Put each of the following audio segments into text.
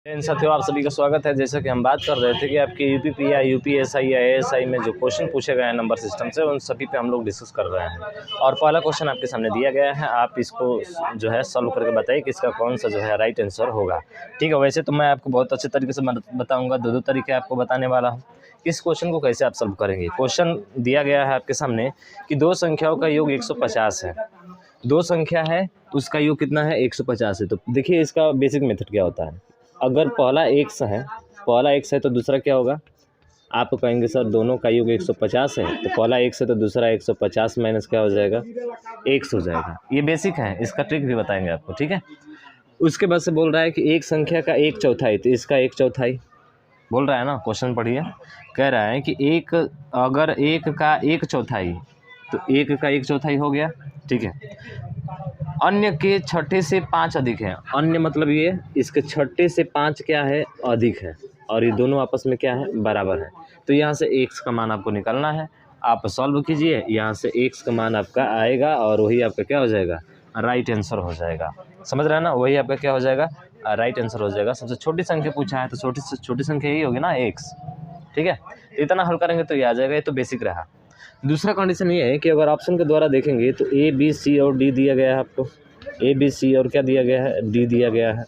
इन साथियों आप सभी का स्वागत है। जैसा कि हम बात कर रहे थे कि आपके यूपीपीआई, यूपीएसआई या एएसआई में जो क्वेश्चन पूछे गए हैं नंबर सिस्टम से, उन सभी पे हम लोग डिस्कस कर रहे हैं। और पहला क्वेश्चन आपके सामने दिया गया है, आप इसको जो है सॉल्व करके बताइए कि इसका कौन सा जो है राइट आंसर होगा। ठीक है, वैसे तो मैं आपको बहुत अच्छे तरीके से बताऊँगा, दो तरीके आपको बताने वाला हूँ। इस क्वेश्चन को कैसे आप सॉल्व करेंगे। क्वेश्चन दिया गया है आपके सामने कि दो संख्याओं का योग 150 है। दो संख्या है, उसका योग कितना है, 150 है। तो देखिए इसका बेसिक मेथड क्या होता है। अगर पहला x है तो दूसरा क्या होगा, आप कहेंगे सर दोनों का योग 150 है, तो पहला x है तो दूसरा 150 माइनस क्या हो जाएगा, x हो जाएगा। ये बेसिक है, इसका ट्रिक भी बताएंगे आपको। ठीक है, उसके बाद से बोल रहा है कि एक संख्या का 1/4, तो इसका 1/4 बोल रहा है ना। क्वेश्चन पढ़िए, कह रहा है कि अगर एक का 1/4 तो एक का 1/4 हो गया। ठीक है, अन्य के छठे से 5 अधिक है। अन्य मतलब ये इसके छठे से 5 क्या है, अधिक है, और ये दोनों आपस में क्या है, बराबर है। तो यहाँ से x का मान आपको निकालना है। आप सॉल्व कीजिए, यहाँ से x का मान आपका आएगा और वही आपका क्या हो जाएगा, राइट आंसर हो जाएगा। समझ रहे हैं ना, वही आपका क्या हो जाएगा, राइट आंसर हो जाएगा। सबसे छोटी संख्या पूछा है तो छोटी से छोटी संख्या यही होगी ना, x। ठीक है, तो इतना हल करेंगे तो ये आ जाएगा। ये तो बेसिक रहा। दूसरा कंडीशन ये है कि अगर ऑप्शन के द्वारा देखेंगे तो ए बी सी और डी दिया गया है आपको। ए बी सी और क्या दिया गया है, डी दिया गया है।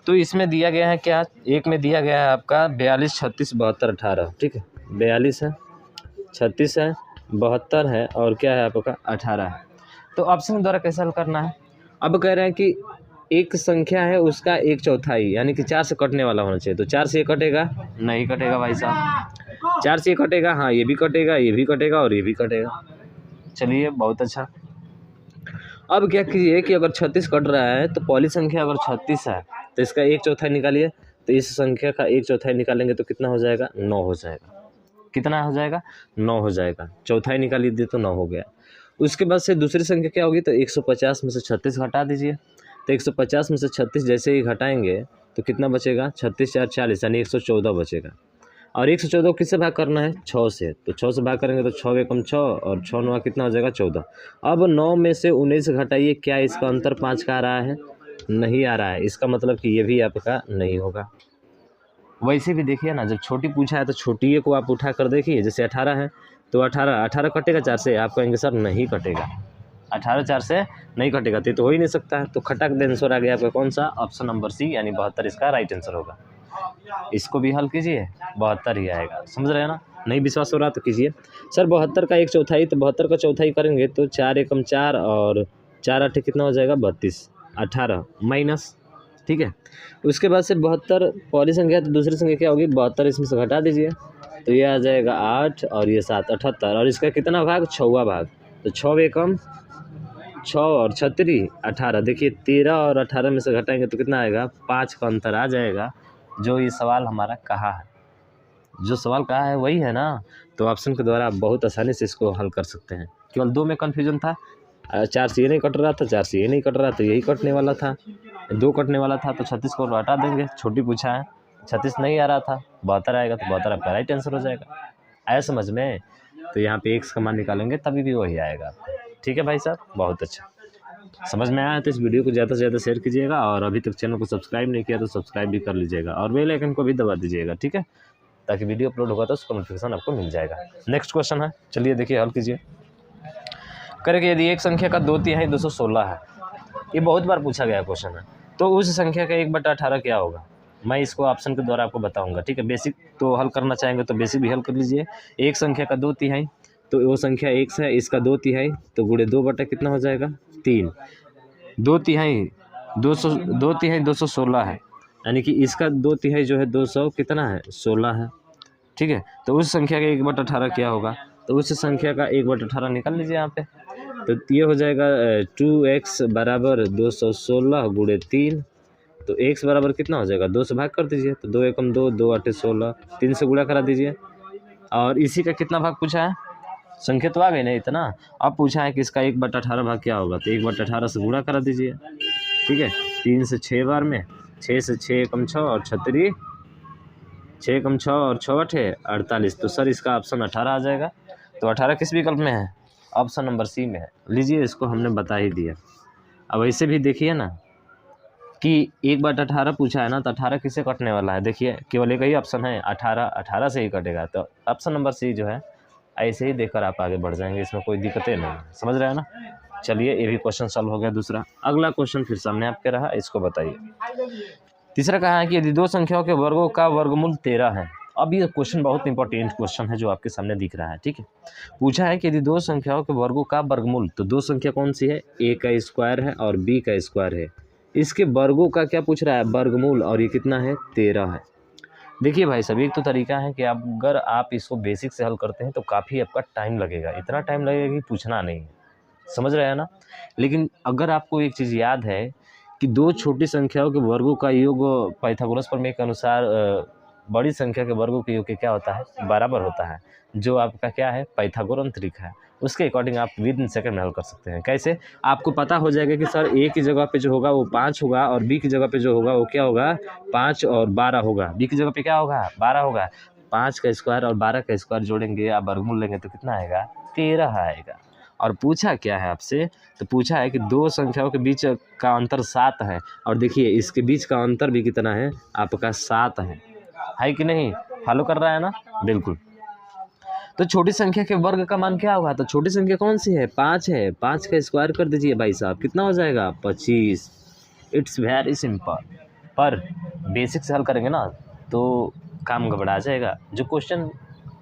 तो इसमें दिया गया है क्या, एक में दिया गया है आपका 42 36 72 18। ठीक है, 42 है, 36 है, 72 है और क्या है आपका 18 है। तो ऑप्शन के द्वारा कैसे हल करना है। अब कह रहे हैं कि एक संख्या है उसका 1/4 यानी कि 4 से कटने वाला होना चाहिए। तो 4 से ये कटेगा, नहीं कटेगा भाई साहब। 4 से ये कटेगा, हाँ ये भी कटेगा, ये भी कटेगा और ये भी कटेगा। चलिए बहुत अच्छा। अब क्या कीजिए कि अगर 36 कट रहा है तो पहली संख्या अगर 36 है तो इसका 1/4 निकालिए। तो इस संख्या का 1/4 निकालेंगे तो कितना हो जाएगा, 9 हो जाएगा। कितना हो जाएगा, 9 हो जाएगा। चौथाई निकाल लीजिए तो 9 हो गया। उसके बाद से दूसरी संख्या क्या होगी, तो 150 में से 36 घटा दीजिए। तो 150 में से 36 जैसे ही घटाएंगे तो कितना बचेगा, 36 4 40 यानी 114 बचेगा। और 114 किससे भाग करना है, 6 से। तो 6 से भाग करेंगे तो 6 एकम 6 और 6 9 कितना हो जाएगा, 14। अब 9 में से 19 घटाइए, क्या इसका अंतर 5 का आ रहा है, नहीं आ रहा है। इसका मतलब कि ये भी आपका नहीं होगा। वैसे भी देखिए ना, जब छोटी पूछा है तो छोटी को आप उठा कर देखिए। जैसे 18 है तो 18 कटेगा 4 से, आप कहेंगे सर नहीं कटेगा, 18 4 से नहीं कटेगा, तो हो ही नहीं सकता है। तो खटक दे आंसर आ गया आपका कौन सा, ऑप्शन नंबर सी यानी 72 इसका राइट आंसर होगा। इसको भी हल कीजिए, 72 ही आएगा। समझ रहे हैं ना, नहीं विश्वास हो रहा तो कीजिए। सर 72 का 1/4, तो 72 का चौथाई करेंगे तो 4 एकम 4 और 4 8 कितना हो जाएगा, 32। 18 माइनस, ठीक है। उसके बाद से 72 पहली संख्या तो दूसरी संख्या क्या होगी, 72 इसमें से घटा दीजिए तो ये आ जाएगा 8 और ये 7 78। और इसका कितना भाग, 6वां भाग। तो 6 एकम 6 और 36 18। देखिए 13 और 18 में से घटाएंगे तो कितना आएगा, 5 का अंतर आ जाएगा। जो ये सवाल हमारा कहा है, जो सवाल कहा है वही है ना। तो ऑप्शन के द्वारा आप बहुत आसानी से इसको हल कर सकते हैं। केवल 2 में कन्फ्यूजन था, 4 से ये नहीं कट रहा था, 4 से ये नहीं कट रहा तो यही कटने वाला था, 2 कटने वाला था तो 36 को हटा देंगे। छोटी पूछा है, 36 नहीं आ रहा था, 72 आएगा तो 72 आपका राइट आंसर हो जाएगा। आया समझ में। तो यहाँ पे x का मान निकालेंगे तभी भी वही आएगा। ठीक है भाई साहब, बहुत अच्छा। समझ में आया तो इस वीडियो को ज़्यादा से ज़्यादा शेयर कीजिएगा, और अभी तक चैनल को सब्सक्राइब नहीं किया तो सब्सक्राइब भी कर लीजिएगा, और बेल आइकन को भी दबा दीजिएगा। ठीक है, ताकि वीडियो अपलोड होगा तो उसका नोटिफिकेशन आपको मिल जाएगा। नेक्स्ट क्वेश्चन है, चलिए देखिए हल कीजिए। करेंगे, यदि एक संख्या का 2/3 216 है, ये बहुत बार पूछा गया क्वेश्चन है, तो उस संख्या का 1/18 क्या होगा। मैं इसको ऑप्शन के द्वारा आपको बताऊंगा। ठीक है, बेसिक तो हल करना चाहेंगे तो बेसिक भी हल कर लीजिए। एक संख्या का 2/3 तो वो संख्या x है, इसका 2/3 तो गुणे 2 बटा कितना हो जाएगा, 3। 2/3 216 है, यानी कि इसका 2/3 जो है 200 कितना है, 16 है। ठीक है, तो उस संख्या का 1/18 क्या होगा, तो उस संख्या का 1/18 निकाल लीजिए यहाँ पे। तो ये हो जाएगा 2x बराबर 216 गुणे 3। तो x बराबर कितना हो जाएगा, 2 से भाग कर दीजिए। तो 2 एकम 2 2 8 16, 3 से गुणा करा दीजिए। और इसी का कितना भाग पूछा है, संख्या तो आ गई ना इतना। अब पूछा है कि इसका 1/18 भाग क्या होगा, तो 1/18 से गुणा करा दीजिए। ठीक है, 3 से 6 बार में, 6 से 6 एकम 6 और 36, 6 एकम 6 और 6 8 48। तो सर इसका ऑप्शन 18 आ जाएगा। तो 18 किस विकल्प में है, ऑप्शन नंबर सी में है। लीजिए, इसको हमने बता ही दिया। अब ऐसे भी देखिए ना, कि 1/18 पूछा है ना, तो 18 किससे कटने वाला है? देखिए केवल एक ही ऑप्शन है 18, 18 से ही कटेगा। तो ऑप्शन नंबर सी जो है ऐसे ही देखकर आप आगे बढ़ जाएंगे, इसमें कोई दिक्कतें नहीं है, समझ रहे हैं ना। चलिए ये भी क्वेश्चन सॉल्व हो गया। दूसरा अगला क्वेश्चन फिर सामने आपके रहा, इसको बताइए। तीसरा कहा है कि यदि दो संख्याओं के वर्गों का वर्गमूल 13 है। अब ये क्वेश्चन बहुत इंपॉर्टेंट क्वेश्चन है जो आपके सामने दिख रहा है, ठीक है। पूछा है कि यदि दो संख्याओं के वर्गों का वर्गमूल, तो दो संख्या कौन सी है? ए का स्क्वायर है और बी का स्क्वायर है, इसके वर्गों का क्या पूछ रहा है? वर्गमूल। और ये कितना है? 13 है। देखिए भाई साहब, एक तो तरीका है कि अगर आप इसको बेसिक से हल करते हैं तो काफ़ी आपका टाइम लगेगा, इतना टाइम लगेगा कि पूछना नहीं है, समझ रहे हैं ना। लेकिन अगर आपको एक चीज़ याद है कि दो छोटी संख्याओं के वर्गों का योग पाइथागोरस प्रमेय के अनुसार बड़ी संख्या के वर्गों के योग के क्या होता है? बराबर होता है, जो आपका क्या है? पाइथागोरन तरीका है। उसके अकॉर्डिंग आप विद इन सेकंड में हल कर सकते हैं। कैसे? आपको पता हो जाएगा कि सर ए की जगह पे जो होगा वो 5 होगा और बी की जगह पे जो होगा वो क्या होगा? 5 और 12 होगा। बी की जगह पे क्या होगा? 12 होगा। 5 का स्क्वायर और 12 का स्क्वायर जोड़ेंगे, आप वर्गमूल लेंगे तो कितना आएगा? 13 आएगा। और पूछा क्या है आपसे? तो पूछा है कि दो संख्याओं के बीच का अंतर 7 है, और देखिए इसके बीच का अंतर भी कितना है? आपका 7 है कि नहीं? फॉलो कर रहा है ना? बिल्कुल। तो छोटी संख्या के वर्ग का मान क्या होगा? तो छोटी संख्या कौन सी है? 5 है। 5 का स्क्वायर कर दीजिए भाई साहब, कितना हो जाएगा? 25। It's very simple. पर बेसिक से हल करेंगे ना तो काम गड़बड़ा जाएगा, जो क्वेश्चन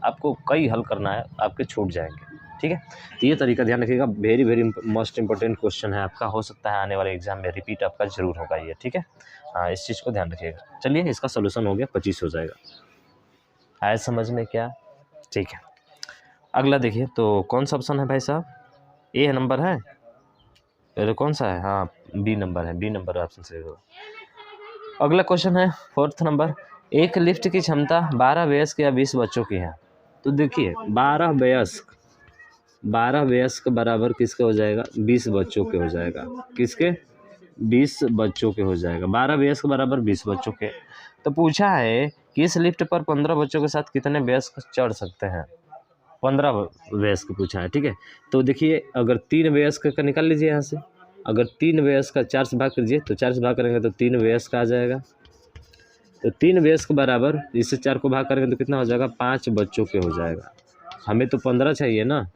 आपको कई हल करना है आपके छूट जाएंगे, ठीक है। तो ये तरीका ध्यान रखिएगा, very very most important question है आपका, हो सकता है आने वाले एग्जाम में रिपीट आपका जरूर होगा ये, ठीक है। हाँ, इस चीज़ को ध्यान रखिएगा। चलिए इसका सोल्यूशन हो गया, 25 हो जाएगा। आया समझ में क्या? ठीक है। अगला देखिए, तो कौन सा ऑप्शन है भाई साहब? ए नंबर है? तो कौन सा है? हाँ, बी नंबर है। बी नंबर ऑप्शन सही होगा। अगला क्वेश्चन है 4th नंबर। एक लिफ्ट की क्षमता 12 वयस्क या 20 बच्चों की है। तो देखिए 12 वयस्क बराबर किसके हो जाएगा? 20 बच्चों के हो जाएगा। किसके? 20 बच्चों के हो जाएगा। 12 वयस्क बराबर 20 बच्चों के। तो पूछा है कि इस लिफ्ट पर 15 बच्चों के साथ कितने वयस्क चढ़ सकते हैं? 15 वयस्क पूछा है, ठीक है। तो देखिए अगर 3 वयस्क का निकाल लीजिए यहाँ से, अगर 3 वयस्क का 4 से भाग कीजिए तो 4 से भाग करेंगे तो 3 वयस्क आ जाएगा। तो 3 वयस्क बराबर इससे 4 को भाग करेंगे तो कितना हो जाएगा? 5 बच्चों के हो जाएगा। हमें तो 15 चाहिए ना,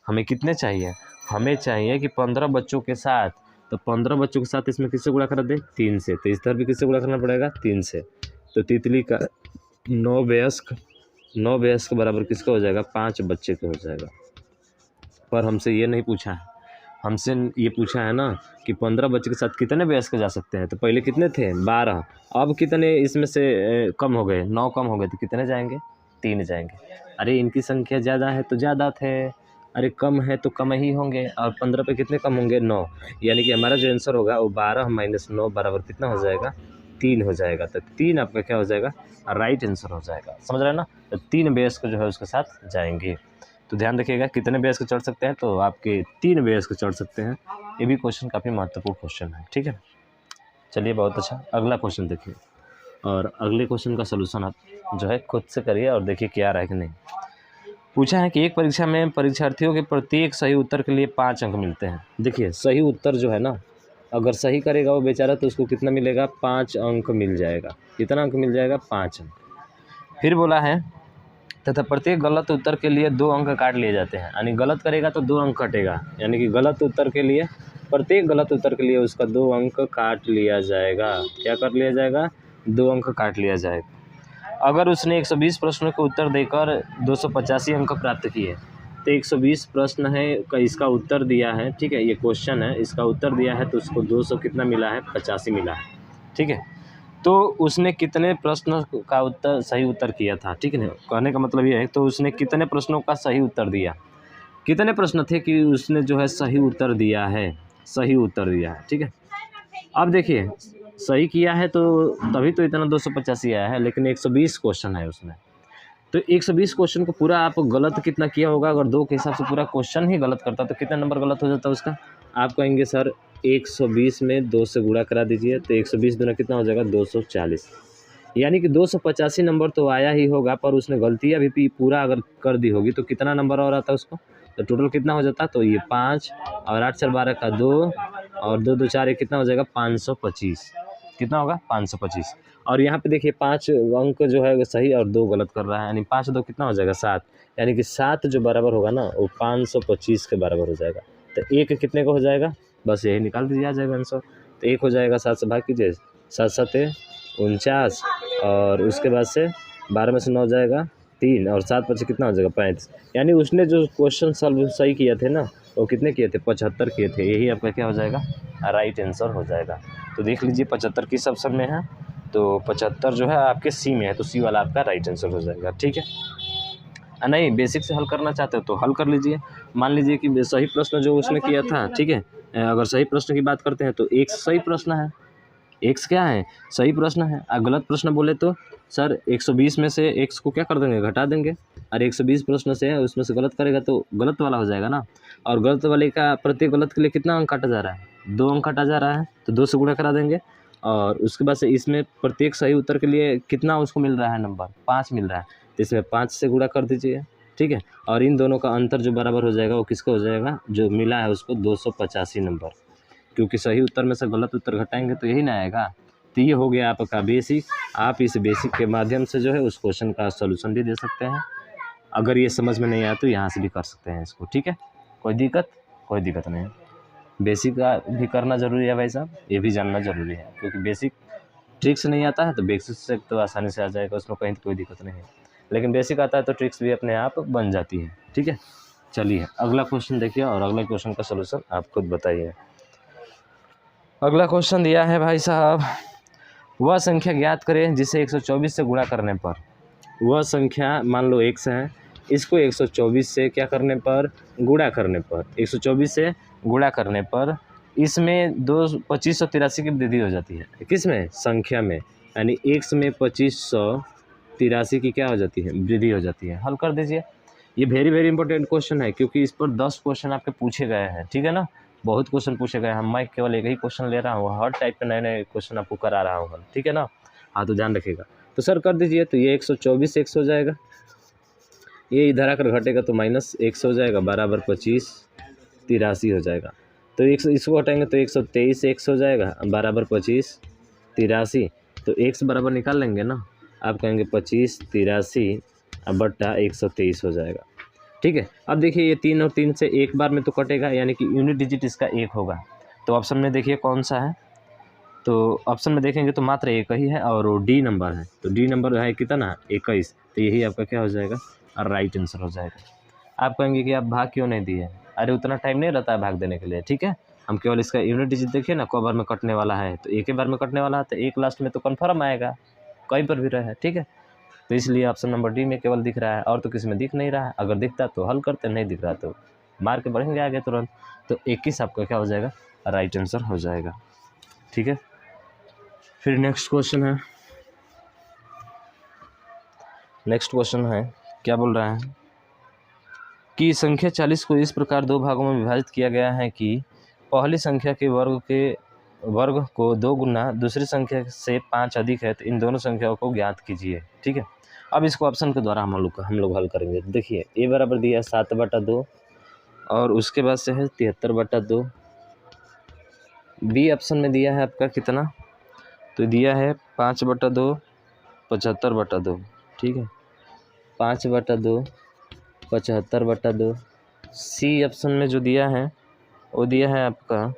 हमें कितने चाहिए? हमें चाहिए कि 15 बच्चों के साथ, तो 15 बच्चों के साथ इसमें किससे गुणा कर दे? 3 से। तो इस तरफ भी किससे गुणा करना पड़ेगा? 3 से। तो तितली का 9 वयस्क बराबर किसका हो जाएगा? 5 बच्चे के हो जाएगा। पर हमसे ये नहीं पूछा है, हमसे ये पूछा है ना कि 15 बच्चे के साथ कितने वयस्क जा सकते हैं। तो पहले कितने थे? 12। अब कितने इसमें से कम हो गए? 9 कम हो गए, तो कितने जाएंगे? 3 जाएंगे। अरे इनकी संख्या ज़्यादा है तो ज़्यादा थे, अरे कम है तो कम ही होंगे। और 15 पे कितने कम होंगे? 9। यानी कि हमारा जो आंसर होगा वो 12 - 9 बराबर कितना हो जाएगा? 3 हो जाएगा। तो 3 आपका क्या हो जाएगा? राइट आंसर हो जाएगा, समझ रहे हैं ना। तो 3 वयस्क जो है उसके साथ जाएंगे। तो ध्यान रखिएगा कितने वयस्क चढ़ सकते हैं, तो आपके 3 वयस्क चढ़ सकते हैं। ये भी क्वेश्चन काफ़ी महत्वपूर्ण क्वेश्चन है, ठीक है। चलिए बहुत अच्छा, अगला क्वेश्चन देखिए, और अगले क्वेश्चन का सलूशन आप जो है खुद से करिए और देखिए क्या आ रहा है कि नहीं। पूछा है कि एक परीक्षा में परीक्षार्थियों के प्रत्येक सही उत्तर के लिए 5 अंक मिलते हैं। देखिए सही उत्तर जो है ना, अगर सही करेगा वो बेचारा तो उसको कितना मिलेगा? 5 अंक मिल जाएगा। कितना अंक मिल जाएगा? 5 अंक। फिर बोला है तथा प्रत्येक गलत उत्तर के लिए 2 अंक काट लिए जाते हैं। यानी गलत करेगा तो 2 अंक कटेगा, यानी कि गलत उत्तर के लिए, प्रत्येक गलत उत्तर के लिए उसका 2 अंक काट लिया जाएगा। क्या कर लिया जाएगा? 2 अंक काट लिया जाएगा। अगर उसने 120 प्रश्नों के उत्तर देकर 285 अंक प्राप्त किए, तो 120 प्रश्न है इसका उत्तर दिया है, ठीक है, ये क्वेश्चन है, इसका उत्तर दिया है तो उसको 200 कितना मिला है? 85 मिला है, ठीक है। तो उसने कितने प्रश्न का उत्तर सही उत्तर किया था, ठीक है ना। कहने का मतलब ये है तो उसने कितने प्रश्नों का सही उत्तर दिया, कितने प्रश्न थे कि उसने जो है सही उत्तर दिया है, सही उत्तर दिया है, ठीक है। अब देखिए सही किया है तो तभी तो इतना 285 आया है, लेकिन 120 क्वेश्चन है उसमें, तो 120 क्वेश्चन को पूरा आप गलत कितना किया होगा? अगर 2 के हिसाब से पूरा क्वेश्चन ही गलत करता तो कितना नंबर गलत हो जाता उसका? आप कहेंगे सर 120 में 2 से गुणा करा दीजिए, तो 120 दूना कितना हो जाएगा? 240। यानी कि 285 नंबर तो आया ही होगा, पर उसने गलतियाँ भी पूरा अगर कर दी होगी तो कितना नंबर और आता उसको? तो टोटल कितना हो जाता? तो ये 5 और 8 4 12 का 2 और 2 2 4 कितना हो जाएगा? 525। कितना होगा 525। और यहाँ पे देखिए 5 अंक जो है सही और 2 गलत कर रहा है, यानी 5 2 कितना हो जाएगा 7, यानी कि 7 जो बराबर होगा ना वो 525 के बराबर हो जाएगा। तो 1 कितने का हो जाएगा, बस यही निकाल दीजिए, आ जाएगा आंसर। तो 1 हो जाएगा 7 से भाग कीजिए, 7 7 49, और उसके बाद से 12 में से 9 जाएगा 3, और 7 5 कितना हो जाएगा 35। यानी उसने जो क्वेश्चन सॉल्व सही किए थे ना वो कितने किए थे, 75 किए थे। यही आपका क्या हो जाएगा, राइट आंसर हो जाएगा। तो देख लीजिए 75 किस ऑप्शन में है, तो 75 जो है आपके सी में है, तो सी वाला आपका राइट आंसर हो जाएगा। ठीक है, नहीं बेसिक से हल करना चाहते हो तो हल कर लीजिए। मान लीजिए कि सही प्रश्न जो उसने किया था, ठीक है, अगर सही प्रश्न की बात करते हैं तो एक सही प्रश्न है, एक्स क्या है, सही प्रश्न है। गलत प्रश्न बोले तो सर 120 में से एक्स को क्या कर देंगे, घटा देंगे। और 120 प्रश्न से है उसमें से गलत करेगा तो गलत वाला हो जाएगा ना। और गलत वाले का प्रत्येक गलत के लिए कितना अंक काटा जा रहा है, 2 अंक काटा जा रहा है, तो 2 से गुणा करा देंगे। और उसके बाद से इसमें प्रत्येक सही उत्तर के लिए कितना उसको मिल रहा है नंबर, 5 मिल रहा है, तो इसमें 5 से गुणा कर दीजिए। ठीक है, और इन दोनों का अंतर जो बराबर हो जाएगा वो किसका हो जाएगा, जो मिला है उसको 285 नंबर, क्योंकि सही उत्तर में से गलत उत्तर घटाएंगे तो यही ना आएगा। तो ये हो गया आपका बेसिक। आप इस बेसिक के माध्यम से जो है उस क्वेश्चन का सॉल्यूशन भी दे सकते हैं। अगर ये समझ में नहीं आया तो यहाँ से भी कर सकते हैं इसको। ठीक है, कोई दिक्कत नहीं है। बेसिक का भी करना ज़रूरी है भाई साहब, ये भी जानना ज़रूरी है, क्योंकि बेसिक ट्रिक्स नहीं आता है तो बेसिक से तो आसानी से आ जाएगा, उसमें कहीं कोई दिक्कत नहीं है। लेकिन बेसिक आता है तो ट्रिक्स भी अपने आप बन जाती है। ठीक है, चलिए अगला क्वेश्चन देखिए, और अगले क्वेश्चन का सलूशन आप खुद बताइए। अगला क्वेश्चन दिया है भाई साहब, वह संख्या ज्ञात करें जिसे 124 से गुणा करने पर, वह संख्या मान लो x है, इसको 124 से क्या करने पर, गुणा करने पर, 124 से गुणा करने पर इसमें 2583 की वृद्धि हो जाती है। किस में, संख्या में, यानी x में 2583 की क्या हो जाती है, वृद्धि हो जाती है। हल कर दीजिए। ये वेरी इंपॉर्टेंट क्वेश्चन है, क्योंकि इस पर 10 क्वेश्चन आपके पूछे गए हैं। ठीक है ना, बहुत क्वेश्चन पूछे गए हैं। मैं केवल एक ही क्वेश्चन ले रहा हूँ, हर टाइप के नए क्वेश्चन आपको करा रहा हूँ। ठीक है ना, हाँ तो ध्यान रखिएगा। तो सर कर दीजिए, तो ये 124 x हो जाएगा, ये इधर आकर घटेगा तो -x हो जाएगा, बराबर 2583 हो जाएगा। तो इसको हटाएंगे तो 123 x हो जाएगा, बराबर 2583। तो x बराबर निकाल लेंगे ना, आप कहेंगे 2583 बट्टा 123 हो जाएगा। ठीक है, अब देखिए ये 3 और 3 से एक बार में तो कटेगा, यानी कि यूनिट डिजिट इसका 1 होगा। तो ऑप्शन में देखिए कौन सा है, तो ऑप्शन में देखेंगे तो मात्र 1 ही है, और वो डी नंबर है। तो डी नंबर है कितना, 21। तो यही आपका क्या हो जाएगा, और राइट आंसर हो जाएगा। आप कहेंगे कि आप भाग क्यों नहीं दिए, अरे उतना टाइम नहीं रहता है भाग देने के लिए। ठीक है, हम केवल इसका यूनिट डिजिट देखिए ना, कई बार में कटने वाला है, तो एक ही बार में कटने वाला है, तो 1 लास्ट में तो कन्फर्म आएगा, कहीं पर भी रहे। ठीक है, तो इसलिए ऑप्शन नंबर डी में केवल दिख रहा है, और तो किसी में दिख नहीं रहा है। अगर दिखता तो हल करते, नहीं दिख रहा तो मार के बढ़ेंगे आगे तुरंत। तो 21 आपका क्या हो जाएगा, राइट आंसर हो जाएगा। ठीक है, फिर नेक्स्ट क्वेश्चन है, क्या बोल रहा है कि संख्या 40 को इस प्रकार 2 भागों में विभाजित किया गया है कि पहली संख्या के वर्ग को 2 गुना दूसरी संख्या से 5 अधिक है, तो इन दोनों संख्याओं को ज्ञात कीजिए। ठीक है, अब इसको ऑप्शन के द्वारा हम लोग हल करेंगे। देखिए ए बराबर दिया है 7/2, और उसके बाद से है 73/2। बी ऑप्शन में दिया है आपका कितना, तो दिया है 5/2 75/2। ठीक है, 5/2 75/2। सी ऑप्शन में जो दिया है वो दिया है आपका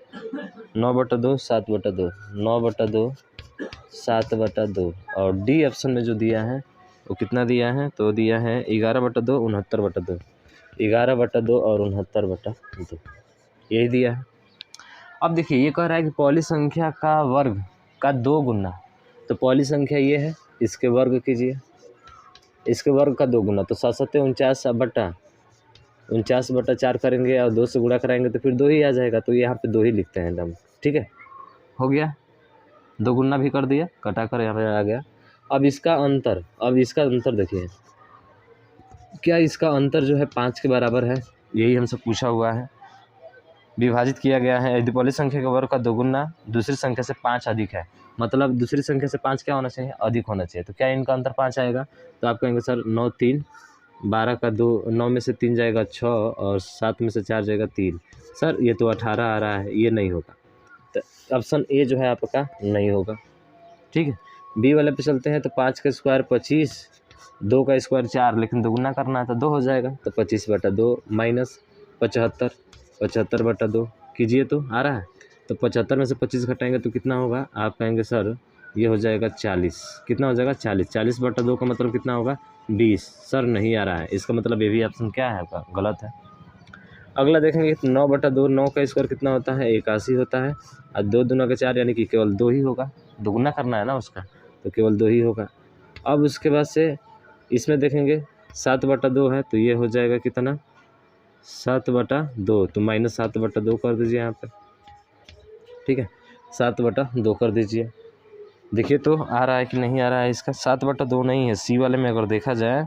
9/2 7/2, 9/2 7/2। और डी ऑप्शन में जो दिया है वो कितना दिया है, तो दिया है 11/2 69/2, 11/2 और 69/2, यही दिया है। अब देखिए ये कह रहा है कि पहली संख्या का वर्ग का 2 गुना, तो पहली संख्या ये है, इसके वर्ग कीजिए, इसके वर्ग का 2 गुना, तो 7 7 49/4 करेंगे और 2 से गुणा कराएंगे तो फिर 2 ही आ जाएगा। तो यहाँ पे 2 ही लिखते हैं एकदम। ठीक है, हो गया, 2 गुना भी कर दिया, कटा कर यहाँ पे आ गया। अब इसका अंतर देखिए, क्या इसका अंतर जो है 5 के बराबर है, यही हमसे पूछा हुआ है। विभाजित किया गया है, यदि पहली संख्या के वर्ग का 2 गुना दूसरी संख्या से 5 अधिक है, मतलब दूसरी संख्या से 5 क्या होना चाहिए, अधिक होना चाहिए। तो क्या इनका अंतर 5 आएगा, तो आप कहेंगे सर 9 3 12 का 2, 9 में से 3 जाएगा 6, और 7 में से 4 जाएगा 3। सर ये तो 18 आ रहा है, ये नहीं होगा। तो ऑप्शन ए जो है आपका नहीं होगा। ठीक है। बी वाले पे चलते हैं तो 5 का स्क्वायर 25, 2 का स्क्वायर 4, लेकिन दोगुना करना है तो 2 हो जाएगा, तो 25/2 माइनस 75, 75/2 कीजिए तो आ रहा है। तो 75 में से 25 घटाएंगे तो कितना होगा, आप कहेंगे सर ये हो जाएगा 40, कितना हो जाएगा 40, 40/2 का मतलब कितना होगा 20, सर नहीं आ रहा है, इसका मतलब ये भी ऑप्शन क्या है आपका गलत है। अगला देखेंगे 9/2, 9 का स्क्वायर कितना होता है 81 होता है, और 2 दूना का 4 यानी कि केवल 2 ही होगा, दोगुना करना है ना उसका, तो केवल 2 ही होगा। अब उसके बाद से इसमें देखेंगे 7/2 है, तो ये हो जाएगा कितना 7/2, तो -7/2 कर दीजिए यहाँ पे, ठीक है, 7/2 कर दीजिए। देखिए तो आ रहा है कि नहीं आ रहा है, इसका 7/2 नहीं है, सी वाले में अगर देखा जाए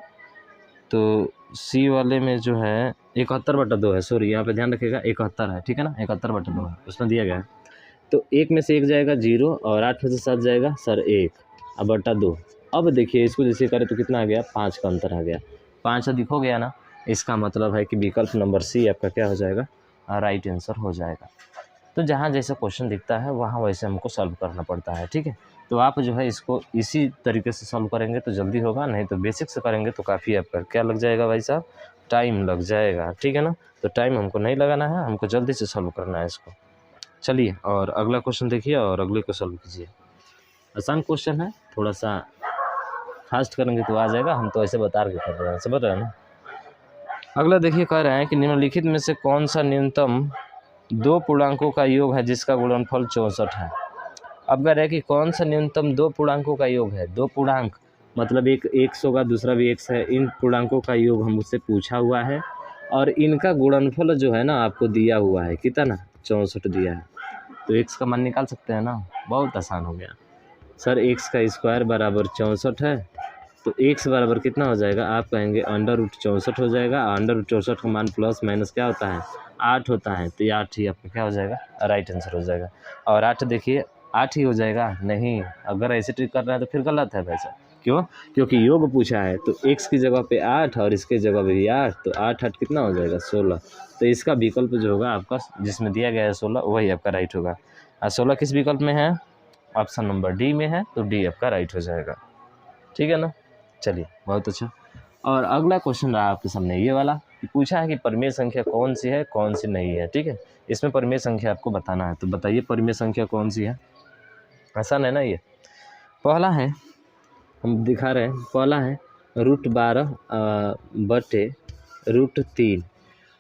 तो सी वाले में जो है 71/2 है, सॉरी यहाँ पे ध्यान रखिएगा 71 है, ठीक है ना, 71/2 है उसमें दिया गया है। तो 1 में से 1 जाएगा 0 और 8 में से 7 जाएगा सर 1 अब बटा 2। अब देखिए इसको जैसे करें तो कितना आ गया 5 का अंतर आ गया, 5 अधिक हो गया ना, इसका मतलब है कि विकल्प नंबर सी आपका क्या हो जाएगा, राइट आंसर हो जाएगा। तो जहाँ जैसे क्वेश्चन दिखता है वहाँ वैसे हमको सॉल्व करना पड़ता है, ठीक है। तो आप जो है इसको इसी तरीके से सॉल्व करेंगे तो जल्दी होगा, नहीं तो बेसिक से करेंगे तो काफ़ी आपका क्या लग जाएगा भाई साहब, टाइम लग जाएगा, ठीक है ना। तो टाइम हमको नहीं लगाना है, हमको जल्दी से सॉल्व करना है इसको। चलिए और अगला क्वेश्चन देखिए और अगले को सॉल्व कीजिए। आसान क्वेश्चन है, थोड़ा सा फास्ट करेंगे तो आ जाएगा, हम तो ऐसे बता के कर रहे हैं, समझ रहे हैं ना। अगला देखिए कह रहे हैं कि निम्नलिखित में से कौन सा न्यूनतम 2 पूर्णांकों का योग है जिसका गुणनफल 64 है। अब कह रहे हैं कि कौन सा न्यूनतम 2 पूर्णांकों का योग है, 2 पूर्णांक मतलब एक x होगा दूसरा भी x है, इन पूर्णांकों का योग हमसे पूछा हुआ है और इनका गुणनफल जो है ना आपको दिया हुआ है कितना 64 दिया है। तो x का मान निकाल सकते हैं ना, बहुत आसान हो गया सर, x का स्क्वायर बराबर 64 है, तो x बराबर कितना हो जाएगा, आप कहेंगे √64 हो जाएगा, √64 का मान प्लस माइनस क्या होता है 8 होता है, तो ये 8 ही आपका क्या हो जाएगा राइट आंसर हो जाएगा। और 8 देखिए 8 ही हो जाएगा, नहीं अगर ऐसे ट्रिक करना है तो फिर गलत है वैसे, क्यों, क्योंकि योग पूछा है तो x की जगह पे 8 और इसके जगह पे भी 8, तो 8 कितना हो जाएगा 16, तो इसका विकल्प जो होगा आपका जिसमें दिया गया है 16 वही आपका राइट होगा। 16 किस विकल्प में है, ऑप्शन नंबर डी में है, तो डी आपका राइट हो जाएगा, ठीक है ना। चलिए बहुत अच्छा। और अगला क्वेश्चन रहा आपके सामने ये वाला कि पूछा है कि परिमेय संख्या कौन सी है कौन सी नहीं है, ठीक है। इसमें परिमेय संख्या आपको बताना है, तो बताइए परिमेय संख्या कौन सी है, आसान है ना। ये पहला है, हम दिखा रहे हैं, पहला है √12/√3।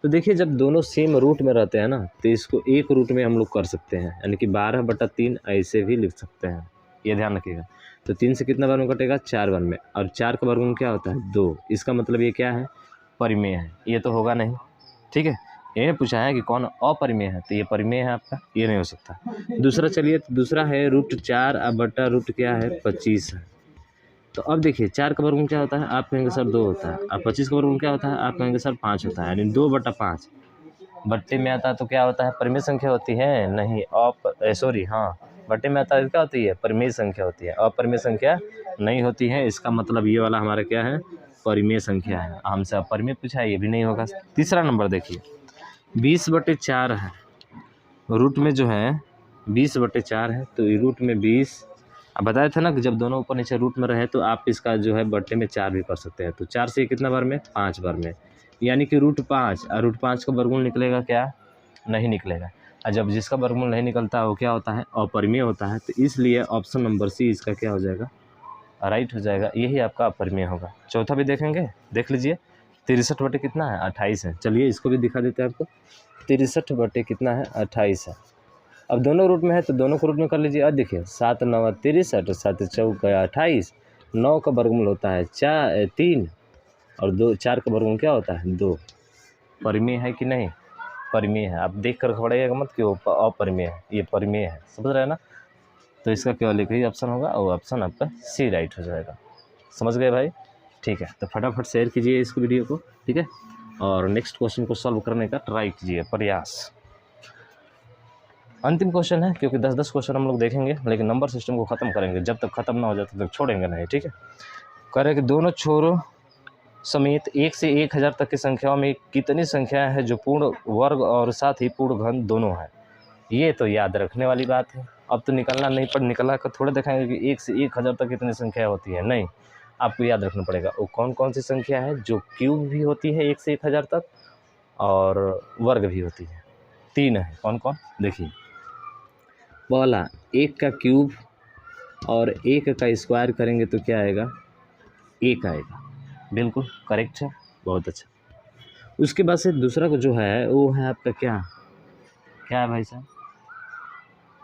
तो देखिए जब दोनों सेम रूट में रहते हैं ना तो इसको एक रूट में हम लोग कर सकते हैं, यानी कि 12/3 ऐसे भी लिख सकते हैं, ये ध्यान रखिएगा। तो 3 से कितना बार में कटेगा 4 बार में, और 4 का वर्गमूल क्या होता है 2, इसका मतलब ये क्या है परिमेय है, ये तो होगा नहीं, ठीक है। ये पूछा है कि कौन अपरिमेय है, तो ये परिमेय है आपका, ये नहीं हो सकता। दूसरा चलिए, तो दूसरा है √4/√25 है। तो अब देखिए 4 का वर्गमूल क्या होता है, आप कहेंगे सर 2 होता है, और 25 का वर्गमूल क्या होता है, आप कहेंगे सर 5 होता है, यानी 2/5 बट्टे में आता है तो क्या होता है परिमेय संख्या होती है, नहीं हाँ बट्टे में आता है क्या होती है परिमेय संख्या होती है, अपरिमेय संख्या नहीं होती है, इसका मतलब ये वाला हमारा क्या है परिमेय संख्या है, हमसे अपरिमेय पूछा है ये भी नहीं होगा। तीसरा नंबर देखिए 20/4 है, रूट में जो है 20/4 है, तो रूट में 20, अब बताया था ना कि जब दोनों ऊपर नीचे रूट में रहे तो आप इसका जो है बट्टे में 4 भी कर सकते हैं, तो 4 से कितना बार में 5 बार में, यानी कि √5, और √5 का वर्गमूल निकलेगा क्या, नहीं निकलेगा, और जब जिसका वर्गमूल नहीं निकलता वो क्या होता है अपरिमेय होता है, तो इसलिए ऑप्शन नंबर सी इसका क्या हो जाएगा राइट हो जाएगा, यही आपका अपरिमेय होगा। चौथा भी देखेंगे, देख लीजिए 63 कितना है 28 है, चलिए इसको भी दिखा देते हैं आपको, 63 कितना है 28 है। अब दोनों रूट में है तो दोनों को रूट में कर लीजिए, अब देखिए 7 9 63, 7 4 28, 9 का वर्गमूल होता है 3 और 4 का वर्गमूल क्या होता है 2, परिमेय है कि नहीं, परिमेय है, आप देख कर खड़ेगा मत कि वो अपरिमेय है, ये परिमेय है, समझ रहे हैं ना। तो इसका केवल एक ही ऑप्शन होगा और ऑप्शन आपका सी राइट हो जाएगा, समझ गए भाई, ठीक है। तो फटाफट शेयर कीजिए इस वीडियो को, ठीक है, और नेक्स्ट क्वेश्चन को सॉल्व करने का ट्राई कीजिए, प्रयास। अंतिम क्वेश्चन है, क्योंकि 10-10 क्वेश्चन हम लोग देखेंगे लेकिन नंबर सिस्टम को ख़त्म करेंगे, जब तक ख़त्म ना हो जाए तब तक छोड़ेंगे नहीं, ठीक है। कह रहे हैं कि दोनों छोरों समेत 1 से 1000 तक की संख्याओं में कितनी संख्या है जो पूर्ण वर्ग और साथ ही पूर्ण घन दोनों है। ये तो याद रखने वाली बात है। अब तो निकलना नहीं, पर निकला कर थोड़े दिखाएंगे कि 1 से 1000 तक कितनी संख्या होती है, नहीं, आपको याद रखना पड़ेगा वो कौन कौन सी संख्या है जो क्यूब भी होती है 1 से 1000 तक और वर्ग भी होती है। 3 है, कौन कौन, देखिए पहला 1 का क्यूब और 1 का स्क्वायर करेंगे तो क्या आएगा, 1 आएगा, बिल्कुल करेक्ट है, बहुत अच्छा। उसके बाद से दूसरा को जो है वो है आपका क्या क्या है भाई साहब,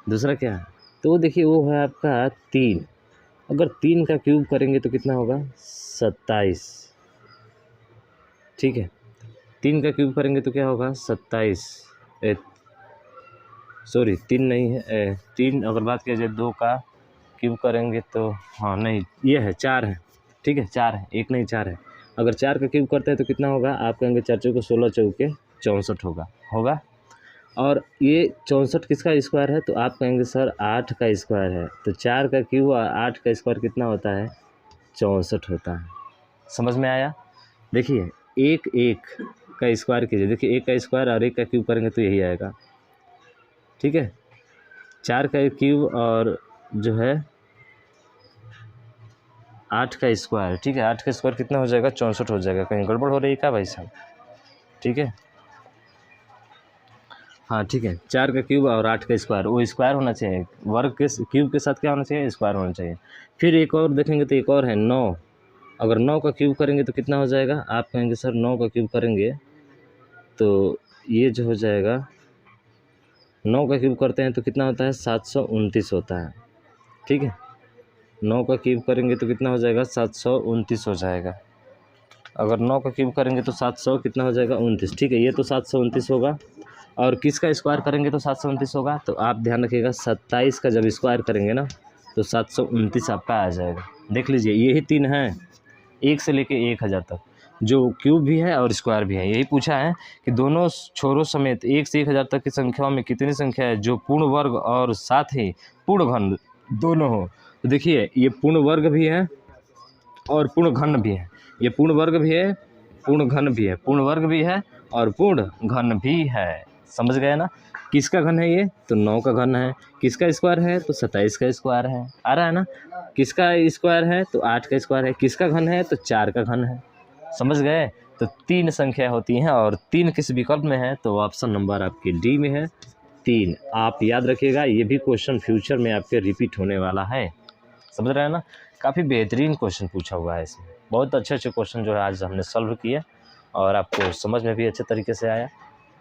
दूसरा क्या है, तो वो देखिए वो है आपका 3। अगर 3 का क्यूब करेंगे तो कितना होगा, 27, ठीक है। 3 का क्यूब करेंगे तो क्या होगा, 27, सॉरी 3 नहीं है, 3 अगर बात किया जाए 2 का क्यूब करेंगे तो हाँ नहीं ये है 4 है, ठीक है 4 है, 1 नहीं 4 है। अगर 4 का क्यूब करते हैं तो कितना होगा, आप कहेंगे 4 चौके 16 चौके 64 होगा। और ये 64 किसका स्क्वायर है, तो आप कहेंगे सर 8 का स्क्वायर है, तो 4 का क्यूब और 8 का स्क्वायर कितना होता है, 64 होता है। समझ में आया। देखिए 1 का स्क्वायर कीजिए, देखिए 1 का स्क्वायर और 1 का क्यूब करेंगे तो यही आएगा, ठीक है। 4 का क्यूब और जो है 8 का स्क्वायर, ठीक है, 8 का स्क्वायर कितना हो जाएगा, 64 हो जाएगा। कहीं गड़बड़ हो रही है क्या भाई साहब, ठीक है, हाँ ठीक है। 4 का क्यूब और 8 का स्क्वायर, वो स्क्वायर होना चाहिए, वर्ग के क्यूब के साथ क्या होना चाहिए, स्क्वायर होना चाहिए। फिर एक और देखेंगे तो एक और है 9। अगर 9 का क्यूब करेंगे तो कितना हो जाएगा, आप कहेंगे सर 9 का क्यूब करेंगे तो ये जो हो जाएगा, 9 का क्यूब करते हैं तो कितना होता है, 729 होता है, ठीक है। 9 का क्यूब करेंगे तो कितना हो जाएगा, 729 हो जाएगा। अगर 9 का क्यूब करेंगे तो 700 कितना हो जाएगा, 29, ठीक है। ये तो 729 होगा। और किसका स्क्वायर करेंगे तो 729 होगा, तो आप ध्यान रखिएगा 27 का जब स्क्वायर करेंगे ना तो 729 आपका आ जाएगा। देख लीजिए यही 3 हैं, 1 से लेके 1000 तक, जो क्यूब भी है और स्क्वायर भी है। यही पूछा है कि दोनों छोरों समेत 1 से 1000 तक की संख्याओं में कितनी संख्या है जो पूर्ण वर्ग और साथ ही पूर्ण घन दोनों हो। तो देखिए ये पूर्ण वर्ग भी है और पूर्ण घन भी है, ये पूर्ण वर्ग भी है, पूर्ण घन भी है, पूर्ण वर्ग भी है और पूर्ण घन भी है। समझ गए ना। किसका घन है ये, तो 9 का घन है। किसका स्क्वायर है, तो 27 का स्क्वायर है, आ रहा है ना। किसका स्क्वायर है, तो 8 का स्क्वायर है। किसका घन है, तो 4 का घन है। समझ गए। तो 3 संख्या होती हैं और 3 किस विकल्प में है, तो ऑप्शन नंबर आपके डी में है 3। आप याद रखिएगा, ये भी क्वेश्चन फ्यूचर में आपके रिपीट होने वाला है। समझ रहे हैं ना। काफ़ी बेहतरीन क्वेश्चन पूछा हुआ है इसमें, बहुत अच्छे अच्छे क्वेश्चन जो है आज हमने सॉल्व किए और आपको समझ में भी अच्छे तरीके से आया।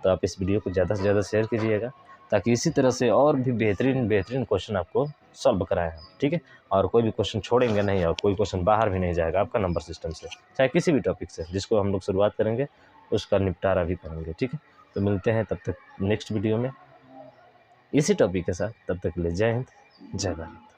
तो आप इस वीडियो को ज़्यादा से ज़्यादा शेयर कीजिएगा ताकि इसी तरह से और भी बेहतरीन क्वेश्चन आपको सॉल्व कराएं हम, ठीक है। और कोई भी क्वेश्चन छोड़ेंगे नहीं और कोई क्वेश्चन बाहर भी नहीं जाएगा आपका नंबर सिस्टम से, चाहे किसी भी टॉपिक से जिसको हम लोग शुरुआत करेंगे उसका निपटारा भी करेंगे, ठीक है। तो मिलते हैं तब तक नेक्स्ट वीडियो में इसी टॉपिक के साथ। तब तक के लिए जय हिंद, जय भारत।